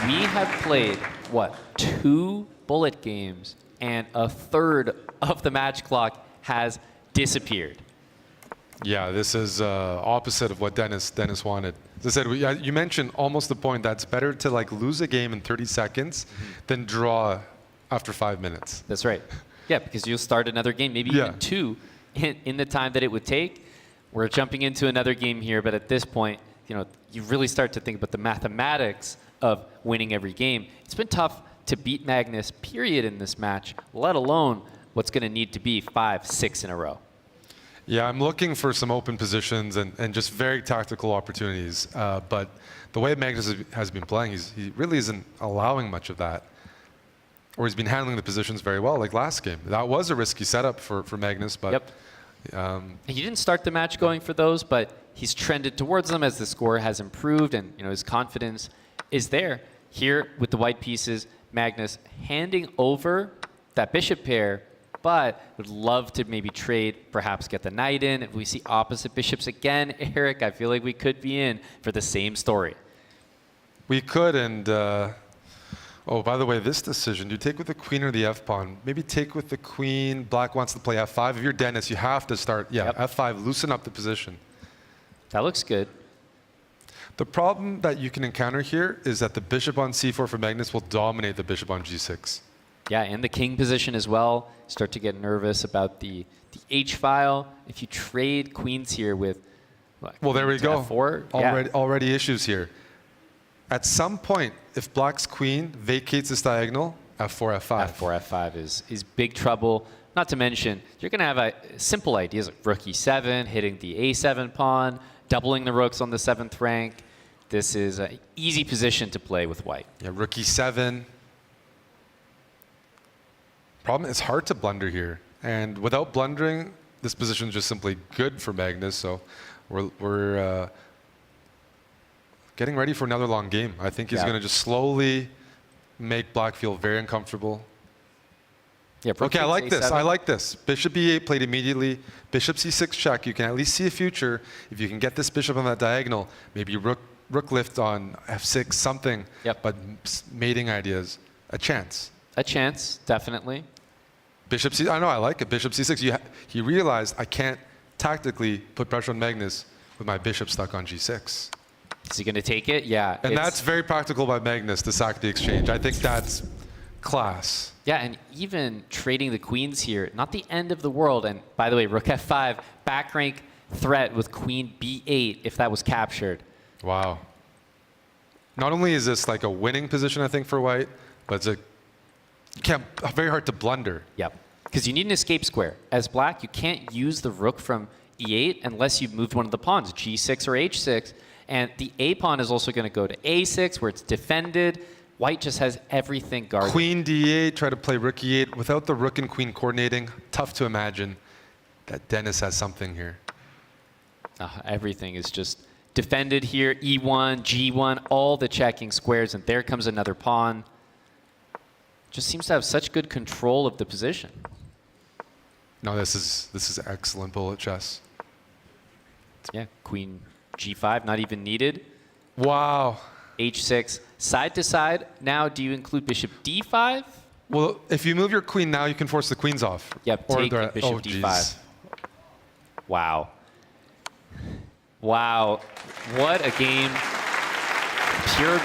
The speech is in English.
We have played, what, 2 bullet games, and a third of the match clock has disappeared. Yeah, this is opposite of what Denis wanted. As I said, you mentioned almost the point that's better to like lose a game in 30 seconds than draw after 5 minutes. That's right. Yeah, because you'll start another game, maybe even 2 in the time that it would take. We're jumping into another game here, but at this point, you really start to think about the mathematics of winning every game. It's been tough to beat Magnus, period, in this match, let alone what's going to need to be 5, 6 in a row. Yeah, I'm looking for some open positions and just very tactical opportunities. But the way Magnus has been playing, he really isn't allowing much of that. Or he's been handling the positions very well, like last game. That was a risky setup for Magnus, but... He didn't start the match going for those, but he's trended towards them as the score has improved, and his confidence is there. Here with the white pieces, Magnus handing over that bishop pair, but would love to maybe trade, perhaps get the knight in. If we see opposite bishops again, Eric, I feel like we could be in for the same story. We could, and oh, by the way, this decision, do you take with the queen or the f-pawn? Maybe take with the queen. Black wants to play f5. If you're Denis, you have to start, f5, loosen up the position. That looks good. The problem that you can encounter here is that the bishop on c4 for Magnus will dominate the bishop on g6. Yeah, and the king position as well. Start to get nervous about the h-file. If you trade queens here with well, there we go. F4, already issues here. At some point, if Black's queen vacates this diagonal, f4, f5. f4, f5 is big trouble. Not to mention, you're going to have simple ideas like rook e7, hitting the a7 pawn, doubling the rooks on the 7th rank. This is an easy position to play with white. Yeah, rook e7. Problem, it's hard to blunder here. And without blundering, this position is just simply good for Magnus. So we're getting ready for another long game. I think he's going to just slowly make Black feel very uncomfortable. Yeah, okay, I like this. I like this. Bishop e8 played immediately. Bishop c6 check. You can at least see a future if you can get this bishop on that diagonal. Maybe rook lift on f6, something. But mating ideas, a chance. A chance, definitely. Bishop c. I know, I like it. Bishop c6. He realized I can't tactically put pressure on Magnus with my bishop stuck on g6. Is he going to take it? Yeah. And that's very practical by Magnus to sack the exchange. I think that's class. Yeah, and even trading the queens here, not the end of the world. And by the way, rook f5, back rank threat with queen b8 if that was captured. Wow. Not only is this like a winning position, I think, for white, but it's very hard to blunder. Yep, because you need an escape square. As black, you can't use the rook from e8 unless you've moved one of the pawns, g6 or h6. And the a pawn is also going to go to a6, where it's defended. White just has everything guarded. Queen d8, try to play rook e8. Without the rook and queen coordinating, tough to imagine that Denis has something here. Everything is just defended here. e1, g1, all the checking squares, and there comes another pawn. Just seems to have such good control of the position. No, this is excellent bullet chess. Yeah, queen g5, not even needed. Wow. h6, side to side. Now, do you include bishop d5? Well, if you move your queen now, you can force the queens off. Yep, take bishop d5. Wow. Wow. What a game. Pure